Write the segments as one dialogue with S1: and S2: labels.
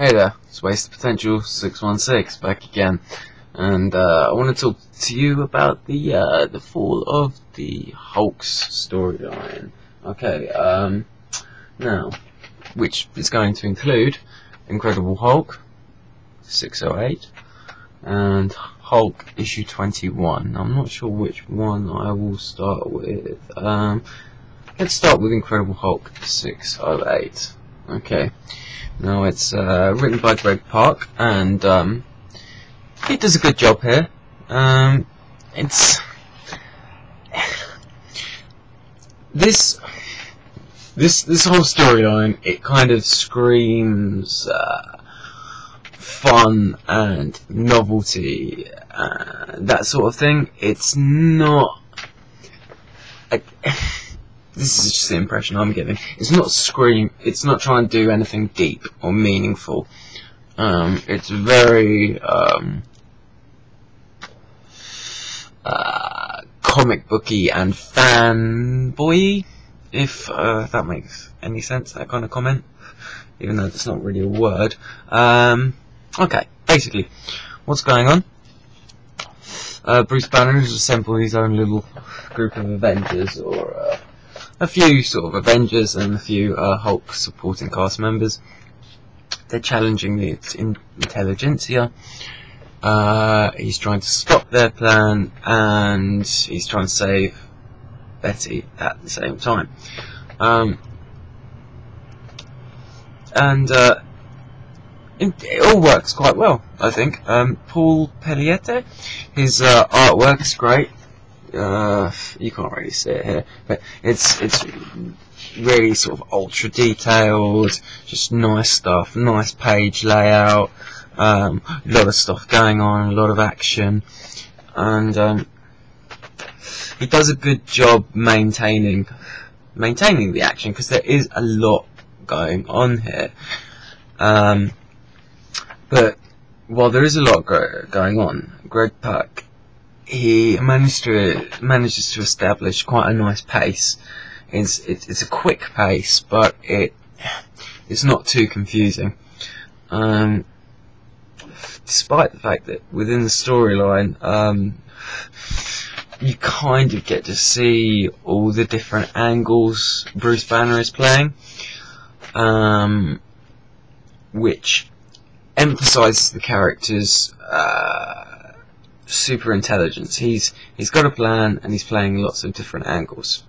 S1: Hey there, it's Waste Potential 616 back again, and I want to talk to you about the fall of the Hulk's storyline. Okay, now, which is going to include Incredible Hulk 608 and Hulk issue 21. I'm not sure which one I will start with. Let's start with Incredible Hulk 608. Okay. Now it's written by Greg Pak, and he does a good job here. It's this whole storyline. It kind of screams fun and novelty, that sort of thing. It's not. This is just the impression I'm getting. It's not it's not trying to do anything deep or meaningful. It's very comic booky and fanboy, if that makes any sense, that kind of comment, even though it's not really a word. Okay, basically, what's going on? Bruce Banner has assembled his own little group of Avengers, or a few sort of Avengers and a few Hulk supporting cast members. They're challenging the intelligentsia. He's trying to stop their plan, and he's trying to save Betty at the same time. It all works quite well, I think. Paul Pelliette, his artwork is great. You can't really see it here, but it's really sort of ultra detailed, just nice stuff, nice page layout, a lot of stuff going on, a lot of action, and he does a good job maintaining the action, because there is a lot going on here. But while there is a lot going on, Greg Pak, he manages to establish quite a nice pace. It's a quick pace, but it's not too confusing. Despite the fact that within the storyline, you kind of get to see all the different angles Bruce Banner is playing, which emphasizes the character's super intelligence. He's got a plan, and he's playing lots of different angles.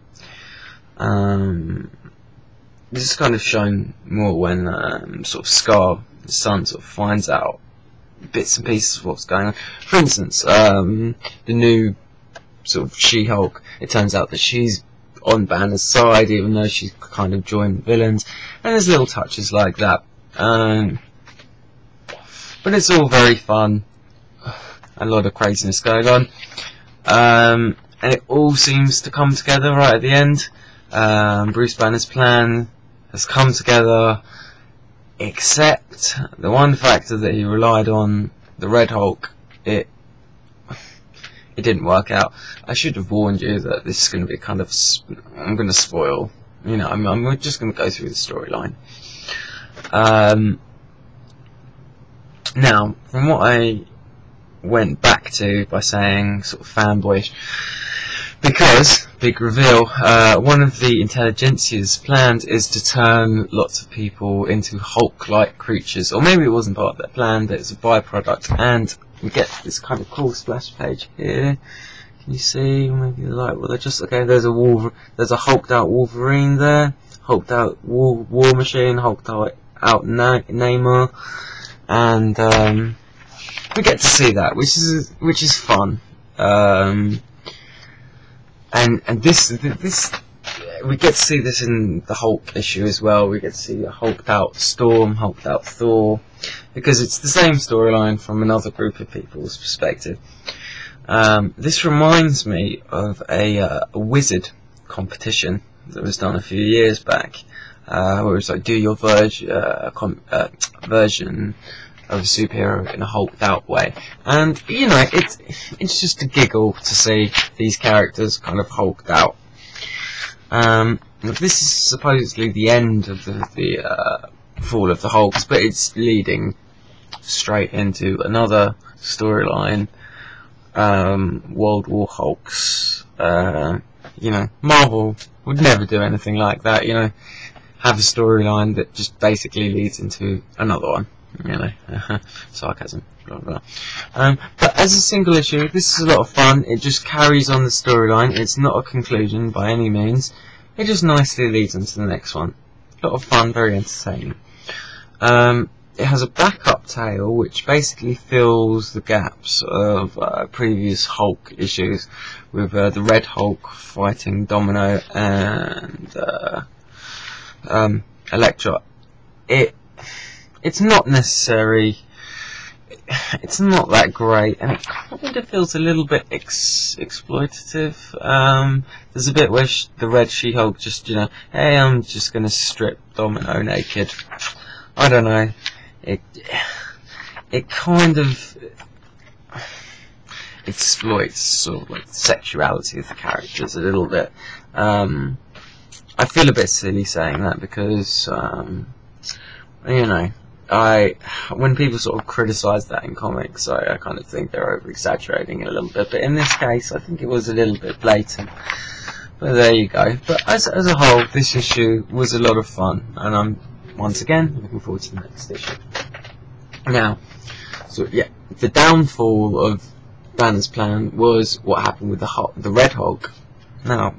S1: This is kind of shown more when sort of Scar, his son, sort of finds out bits and pieces of what's going on. For instance, the new sort of She-Hulk, it turns out that she's on Banner's side, even though she's kind of joined villains, and there's little touches like that. But it's all very fun. A lot of craziness going on, and it all seems to come together right at the end. Bruce Banner's plan has come together, except the one factor that he relied on, the Red Hulk, it didn't work out. I should have warned you that this is going to be kind of, I'm going to spoil, you know, I'm just going to go through the storyline. Now, from what I went back to by saying sort of fanboyish, because big reveal, one of the intelligentsia's plans is to turn lots of people into Hulk-like creatures, or maybe it wasn't part of their plan, but it's a byproduct, and we get this kind of cool splash page here. Can you see? Maybe the light. Well, they're just okay. There's a hulked out Wolverine there, hulked out War Machine, hulked out Namor, and we get to see that, which is fun, and this we get to see this in the Hulk issue as well. We get to see a hulked out Storm, hulked out Thor, because it's the same storyline from another group of people's perspective. This reminds me of a wizard competition that was done a few years back, where it was like, do your version of a superhero in a hulked out way, and you know, it's just a giggle to see these characters kind of hulked out. This is supposedly the end of the Fall of the Hulks, but it's leading straight into another storyline, World War Hulks. You know, Marvel would never do anything like that, you know, have a storyline that just basically leads into another one, you know. Sarcasm, blah blah. But as a single issue, this is a lot of fun. It just carries on the storyline. It's not a conclusion by any means. It just nicely leads into the next one. A lot of fun, very entertaining. It has a backup tale which basically fills the gaps of previous Hulk issues, with the Red Hulk fighting Domino and Elektra. It's not necessary. It's not that great, and it kind of feels a little bit exploitative. There's a bit where the Red She-Hulk just, you know, hey, I'm just gonna strip Domino naked. I don't know. It kind of exploits sort of like the sexuality of the characters a little bit. I feel a bit silly saying that because you know, when people sort of criticise that in comics, I kind of think they're over exaggerating it a little bit. But in this case, I think it was a little bit blatant. But there you go. But as a whole, this issue was a lot of fun, and I'm once again looking forward to the next issue. Now, so yeah, the downfall of Banner's plan was what happened with the Red Hulk. Now,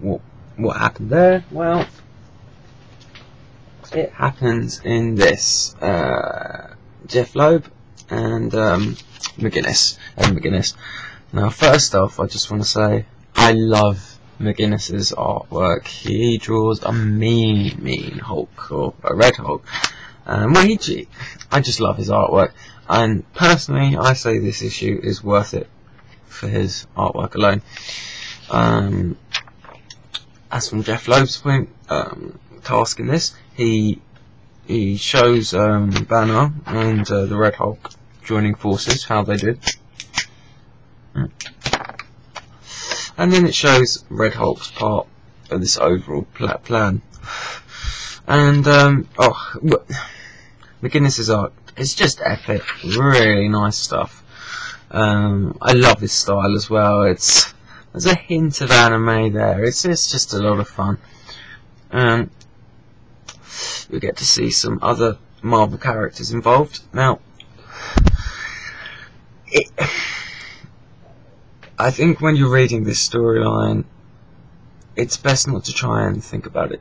S1: what happened there? Well, it happens in this. Jeff Loeb and McGuinness. Now, first off, I just want to say I love McGuinness's artwork. He draws a mean Hulk, or a Red Hulk. I just love his artwork, and personally, I say this issue is worth it for his artwork alone. As from Jeff Loeb's point, task in this, he shows Banner and the Red Hulk joining forces, how they did, and then it shows Red Hulk's part of this overall plan. And McGuinness's art is just epic, really nice stuff. I love his style as well. There's a hint of anime there. It's just a lot of fun. We get to see some other Marvel characters involved. Now, I think when you're reading this storyline, it's best not to try and think about it,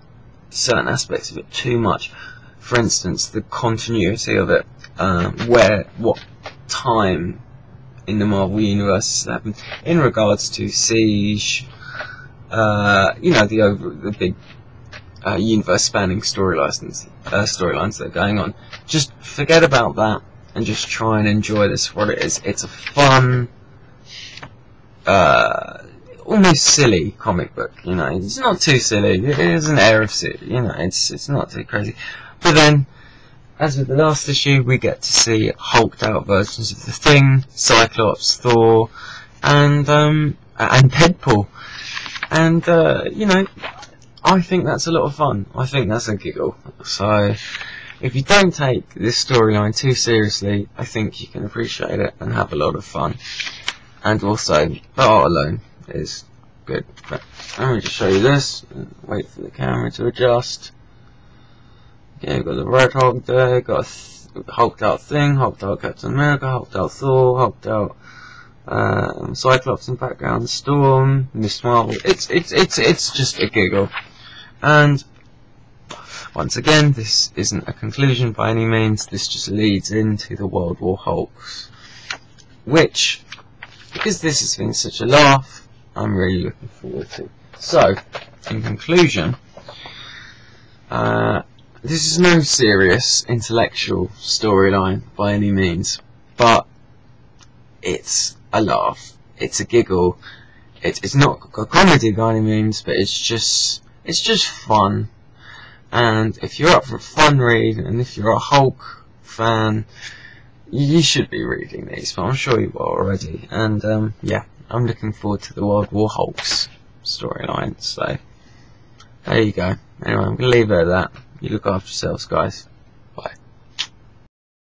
S1: certain aspects of it, too much. For instance, the continuity of it, what time in the Marvel Universe happened in regards to Siege, you know, the big universe-spanning storylines that are going on. Just forget about that and just try and enjoy this for what it is. It's a fun, almost silly comic book. You know, it's not too silly. It is an air of silly. You know, it's not too crazy. But then, as with the last issue, we get to see hulked out versions of the Thing, Cyclops, Thor, and Deadpool. And you know, I think that's a lot of fun. I think that's a giggle. So, if you don't take this storyline too seriously, I think you can appreciate it and have a lot of fun. And also, the art alone is good. But let me just show you this. Wait for the camera to adjust. Okay, we've got the Red Hulk there, got a hulked out Thing, hulked out Captain America, hulked out Thor, hulked out Cyclops in background, Storm, Miss Marvel. It's just a giggle. And once again, this isn't a conclusion by any means. This just leads into the World War Hulks, which, because this has been such a laugh, I'm really looking forward to. So, in conclusion, this is no serious intellectual storyline by any means, but it's a laugh, it's a giggle. It's not a comedy by any means, but it's just fun. And if you're up for a fun read, and if you're a Hulk fan, you should be reading these, but I'm sure you are already. And yeah, I'm looking forward to the World War Hulks storyline. So there you go. Anyway, I'm going to leave it at that. You look after yourselves, guys.